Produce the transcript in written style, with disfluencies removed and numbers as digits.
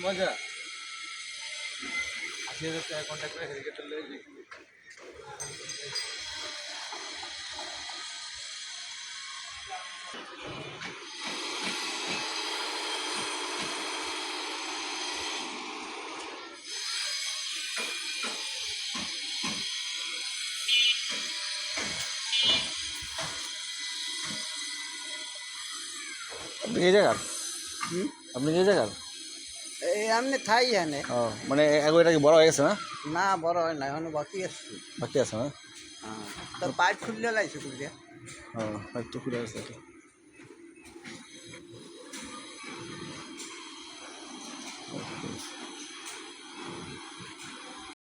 মজা ৮০,০০০ টাকা কন্ট্যাক্ট করে হেলিকপ্টার লয়ে যাই। আপনি এই জায়গার? আপনি এই জায়গার? এই আমনে থাই এনে ও মানে এটা কি বড় হয়ে গেছে না? না বড় হয় না এখন বাকি আছে। বাকি আছে না? তো পাইপ খুললে লাইছে খুললে ও একটু খুলে গেছে।